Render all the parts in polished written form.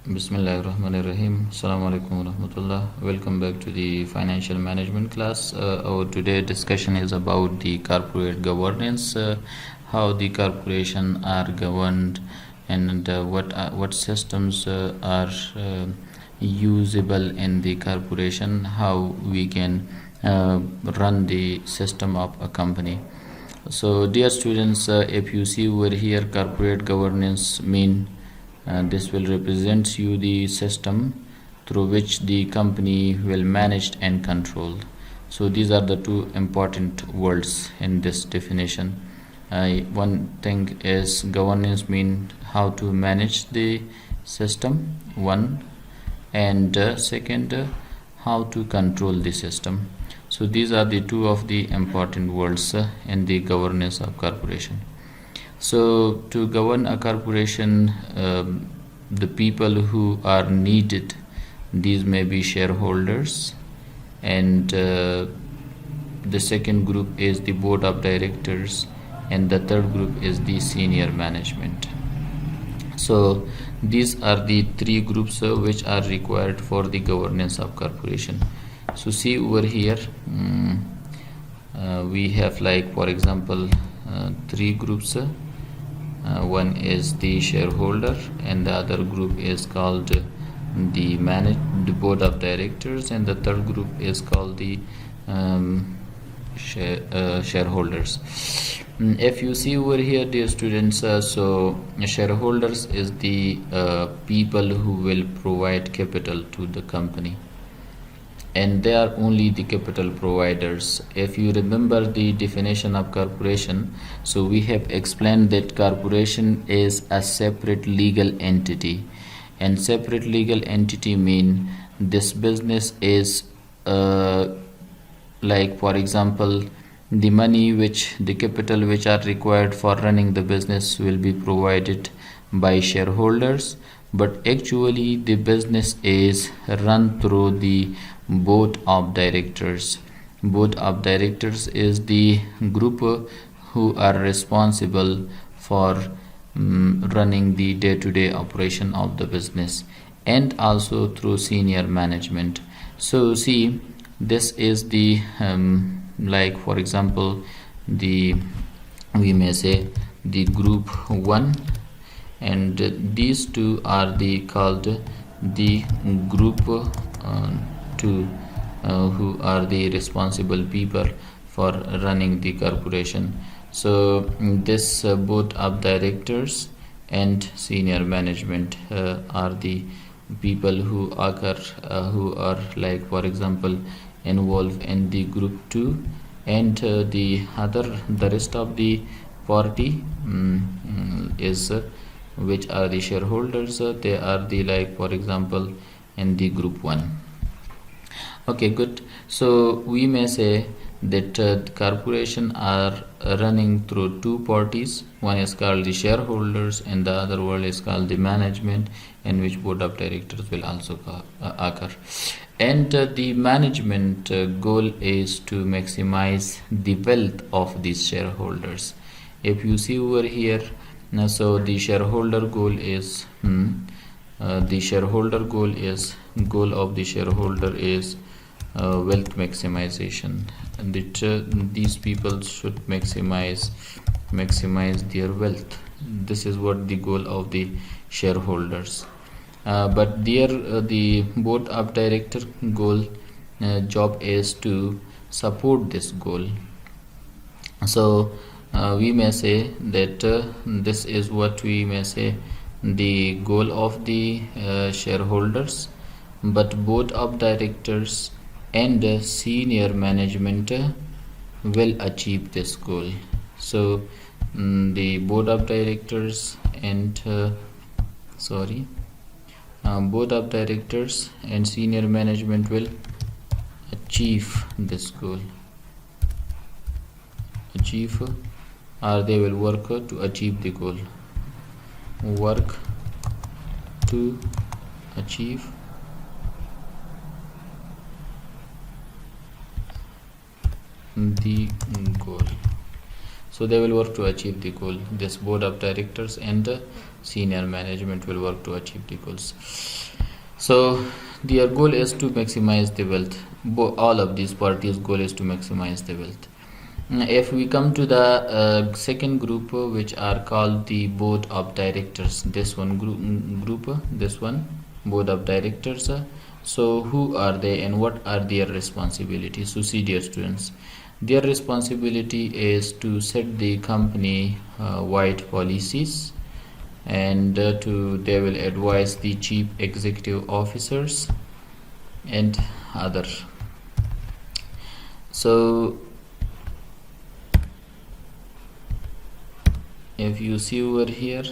Bismillahirrahmanirrahim. Assalamu alaikum warahmatullah. Welcome back to the financial management class. Our today discussion is about the corporate governance, how the corporation are governed, and what systems are usable in the corporation, how we can run the system of a company. So, dear students, if you see over here, corporate governance mean this will represent you the system through which the company will managed and controlled. So these are the two important words in this definition. One thing is governance mean how to manage the system, one, and second, how to control the system. So these are the two of the important words in the governance of corporation. So to govern a corporation, the people who are needed, these may be shareholders, and the second group is the board of directors, and the third group is the senior management. So these are the three groups which are required for the governance of corporation. So see over here, we have, like, for example, three groups. One is the shareholder, and the other group is called the board of directors, and the third group is called the shareholders. If you see over here, dear students, so shareholders is the people who will provide capital to the company, and they are only the capital providers. If you remember the definition of corporation, so we have explained that corporation is a separate legal entity, and separate legal entity mean this business is like, for example, the money the capital which are required for running the business will be provided by shareholders, but actually the business is run through the board of directors. Board of directors is the group who are responsible for running the day-to-day operation of the business, and also through senior management. So see, this is the like, for example, we may say the group 1, and these two are called the group 2, who are the responsible people for running the corporation. So this board of directors and senior management are the people who are, like, for example, involved in the group 2, and the rest of the party is which are the shareholders, they are the, like, for example, in the group 1. Okay, good. So we may say that the corporation are running through two parties. One is called the shareholders, and the other one is called the management, in which board of directors will also occur. And the management goal is to maximize the wealth of these shareholders. If you see over here, so the shareholder goal is goal of the shareholder is wealth maximization, and these people should maximize their wealth. This is what the goal of the shareholders. But the board of director goal job is to support this goal. So we may say that this is what we may say the goal of the shareholders, but board of directors and senior management will achieve this goal. So the board of directors and board of directors and senior management will achieve this goal, or they will work to achieve the goal, work to achieve the goal. So they will work to achieve the goal. This board of directors and senior management will work to achieve the goals. So their goal is to maximize the wealth. All of these parties' goal is to maximize the wealth. If we come to the second group, which are called the board of directors, this one this one board of directors. So who are they and what are their responsibilities? So see, dear students, their responsibility is to set the company wide policies, and they will advise the chief executive officers and other. So if you see over here,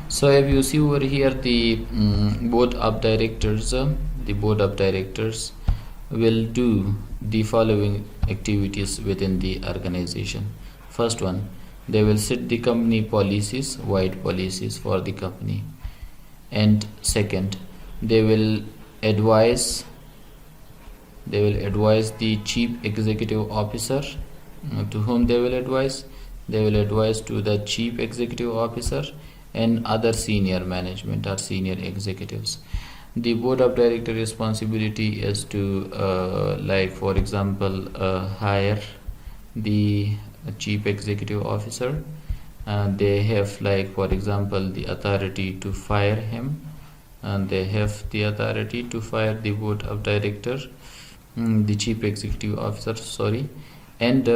so if you see over here, the board of directors will do the following activities within the organization. First one, they will set the company policies, wide policies for the company. And second, they will advise the chief executive officer. To whom they will advise? They will advise to the chief executive officer and other senior management or senior executives. The board of director responsibility is to like for example hire the chief executive officer. They have, like for example, the authority to fire him, and they have the authority to fire the board of director, the chief executive officer, sorry, and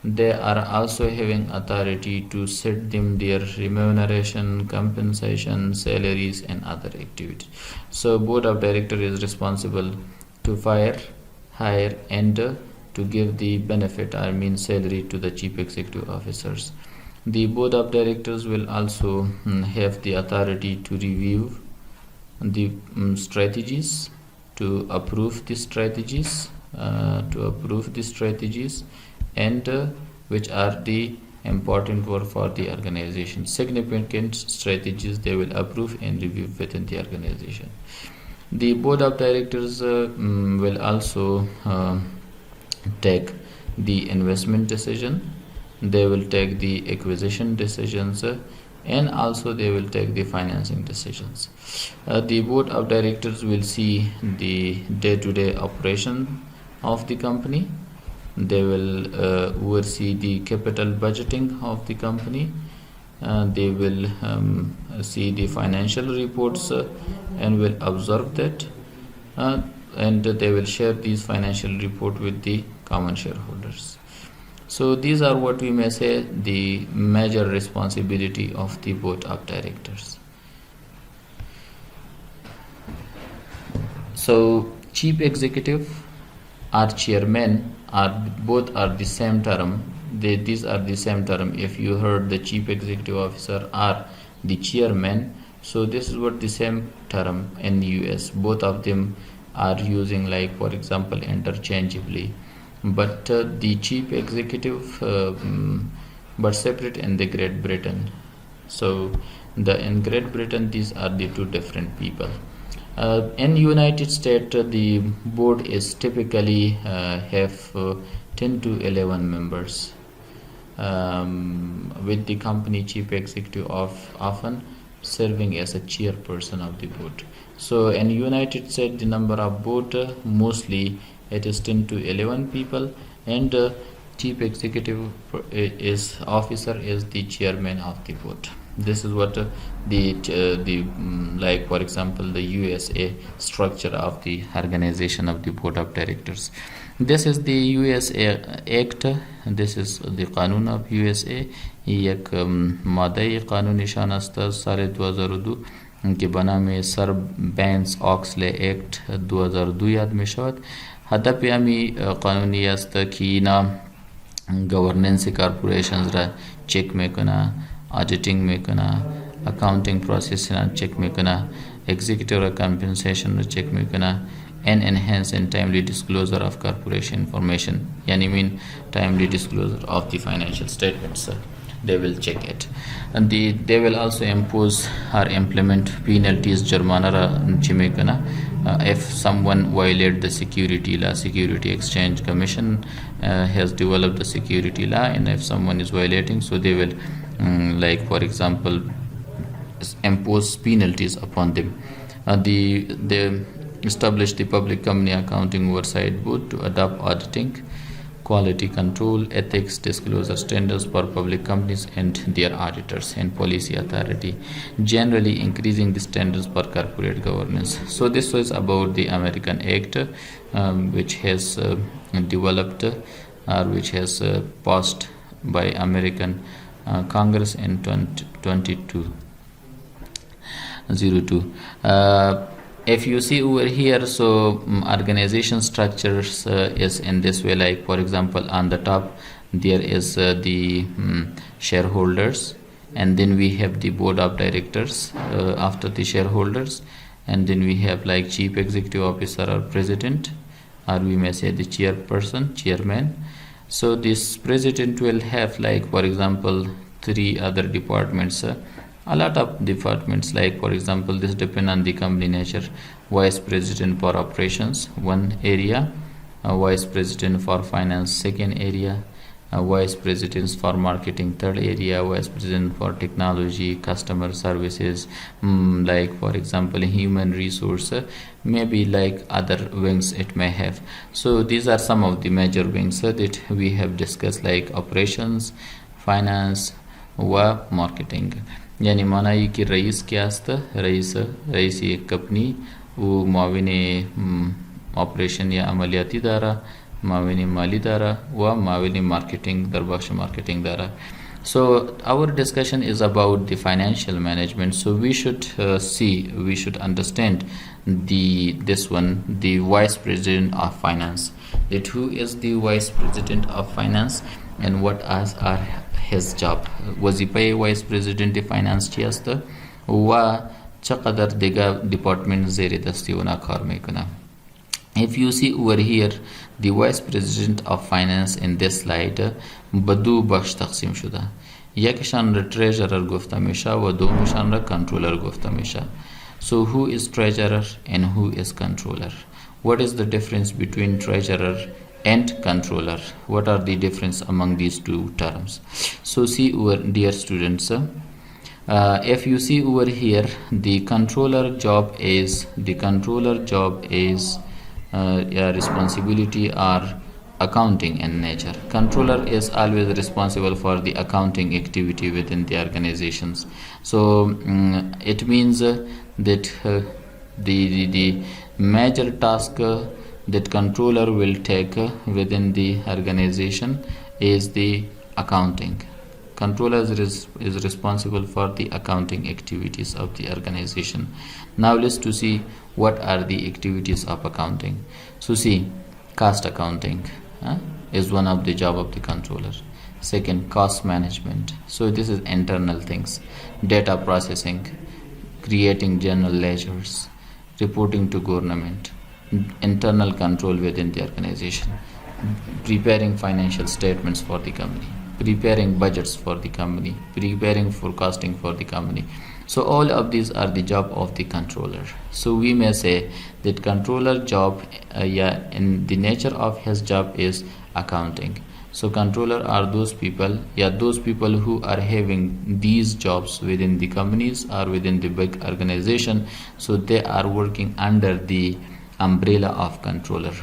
they are also having authority to set them their remuneration, compensation, salaries and other activities. So board of director is responsible to fire, hire and to give the benefit, I mean salary, to the chief executive officers. The board of directors will also have the authority to review the strategies, to approve the strategies, and which are the important work for the organization. Significant strategies they will approve and review within the organization. The board of directors will also take the investment decision, they will take the acquisition decisions, and also they will take the financing decisions. The board of directors will see the day-to-day operation of the company. They will oversee the capital budgeting of the company. They will see the financial reports and will observe that, and they will share these financial report with the common shareholders. So these are what we may say the major responsibility of the board of directors. So chief executive or chairman both are the same term. These are the same term. If you heard the chief executive officer or the chairman, so this is what the same term in the US. Both of them are using, like for example, interchangeably, but the chief executive but separate in the Great Britain. So in Great Britain, these are the two different people. In United States, the board is typically have 10 to 11 members, with the company chief executive often serving as a chairperson of the board. So in United States, the number of board mostly it is 10 to 11 people, and chief executive officer is the chairman of the board. This is what the like for example the USA structure of the organization of the board of directors. This is the USA Act. This is the Qanun of USA. یک ماده قانون نشان است سال 2002 که به نام سر بینز آکسلی اکت 2002 یاد می شود. هدف امی قانونی است که اینا گورننس کارپوریشنز را چک میکنه، auditing میکنه، accounting process را چک میکنه، executive compensation را چک میکنه، and enhance and timely disclosure of corporation information, yani mean timely disclosure of the financial statements. they will check it. And they will also impose or implement penalties jarmana chimekana if someone violate the security law. Security Exchange Commission has developed the security law, and if someone is violating, so they will like for example impose penalties upon them. They establish the Public Company Accounting Oversight Board to adopt auditing, quality control, ethics, disclosure standards for public companies and their auditors, and policy authority, generally increasing the standards for corporate governance. So this was about the American Act, which has developed or which has passed by American Congress in 2202. If you see over here, so organization structures is in this way. Like for example, on the top there is the shareholders, and then we have the board of directors after the shareholders, and then we have like chief executive officer or president, or we may say the chairman. So this president will have like for example 3 other departments. A lot of departments, like for example this depend on the company nature. Vice president for operations, one area, vice president for finance, second area, vice presidents for marketing, third area, vice president for technology, customer services, like for example human resource, maybe like other wings it may have. So these are some of the major wings that we have discussed, like operations, finance व marketing. यानी माना ये कि rice क्या असतं, rice एक company वो माविने operation या अमलियाती दारा, माविने माली दारा व माविने मार्केटिंग दरबख्श मार्केटिंग दारा. So our discussion is about the financial management. So we should we should understand this one, the vice president of finance. That who is the vice president of finance and what are his job. वजीफे vice president finance ची असतं व चقدر दिगा department ज़ेरे दस्ती वना car में कना. If you see over here, the vice president of finance in this slide बदू बख्श तकसीम शुदा. एक शान treasurer गुफ्ता मिशा व दो शान controller Gupta Misha. So who is treasurer and who is controller? What is the difference between treasurer and controller? What are the difference among these two terms? So see over, dear students, if you see over here, the controller job is responsibility or accounting in nature. Controller is always responsible for the accounting activity within the organizations. So it means that the major task that controller will take within the organization is the accounting. Controller is responsible for the accounting activities of the organization. Now let's to see what are the activities of accounting. So see, cost accounting is one of the job of the controller. Second, cost management. So this is internal things. Data processing, creating general ledgers, reporting to government, internal control within the organization, preparing financial statements for the company, preparing budgets for the company, preparing forecasting for the company. So all of these are the job of the controller. So we may say that controller job in the nature of his job is accounting. So controller are those people who are having these jobs within the companies or within the big organization. So they are working under the umbrella of controller.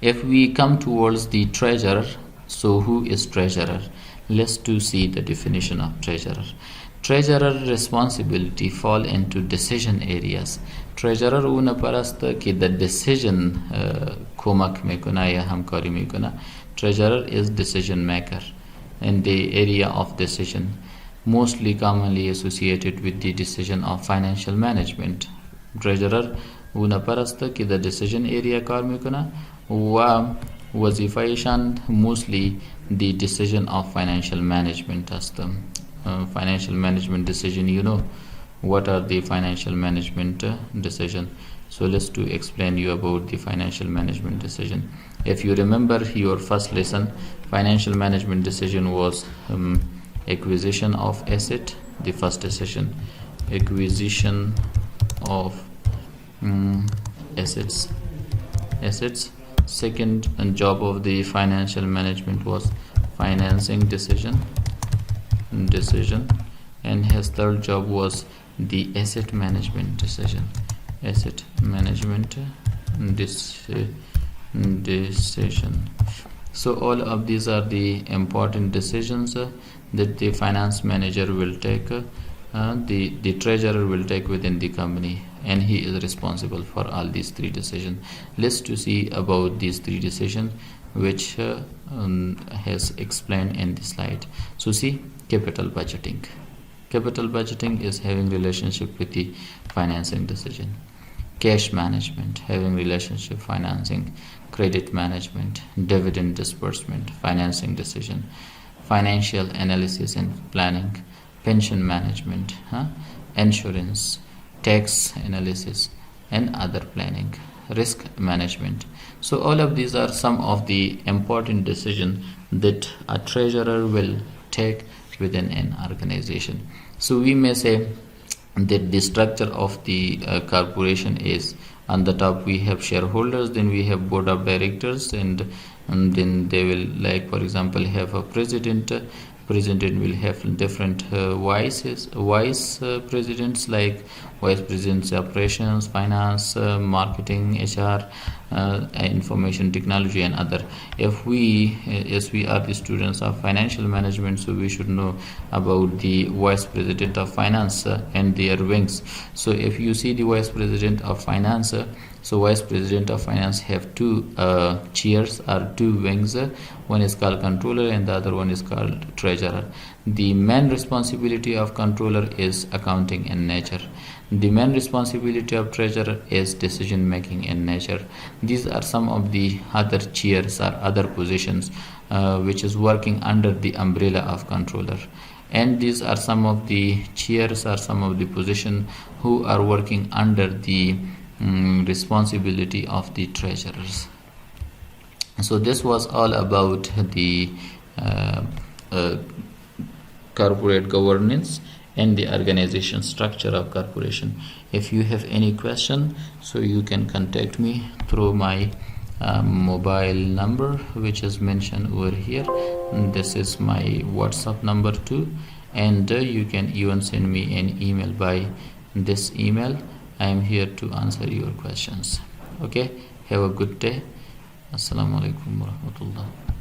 If we come towards the treasurer, so who is treasurer? Let's to see the definition of treasurer. Treasurer responsibility fall into decision areas. Treasurer una parasta ki the decision komak mein kuna ya hamkari mein kuna. Treasurer is decision maker in the area of decision, mostly commonly associated with the decision of financial management. Treasurer una parasta ki the decision area kar mein kuna wa wazifaishan mostly the decision of financial management asta. Financial management decision, you know what are the financial management decision. So let's to explain you about the financial management decision. If you remember your first lesson, financial management decision was acquisition of asset, the first decision, acquisition of assets. Second job of the financial management was financing decision, and his third job was the asset management decision, asset management decision. So all of these are the important decisions that the finance manager will take, the treasurer will take within the company, and he is responsible for all these three decisions. Let's to see about these three decisions which has explained in the slide. So see, capital budgeting. Capital budgeting is having relationship with the financing decision. Cash management, having relationship financing. Credit management, dividend disbursement, financing decision. Financial analysis and planning, pension management, insurance, tax analysis, and other planning. Risk management. So all of these are some of the important decisions that a treasurer will take within an organization. So we may say that the structure of the corporation is, on the top we have shareholders, then we have board of directors, and then they will, like for example, have a president. President will have different vice presidents, like vice presidents operations, finance, marketing, HR, information technology, and other. If we as we are the students of financial management, so we should know about the vice president of finance and their wings. So if you see the vice president of finance, so vice president of finance have two chairs or two wings. One is called controller and the other one is called treasurer. The main responsibility of controller is accounting in nature. The main responsibility of treasurer is decision making in nature. These are some of the other chairs or other positions which is working under the umbrella of controller. And these are some of the chairs or some of the positions who are working under the responsibility of the treasurers. So this was all about the corporate governance and the organization structure of corporation. If you have any question, so you can contact me through my mobile number, which is mentioned over here. This is my WhatsApp number too, and you can even send me an email by this email. I am here to answer your questions. Okay, have a good day. Assalamu alaikum warahmatullah.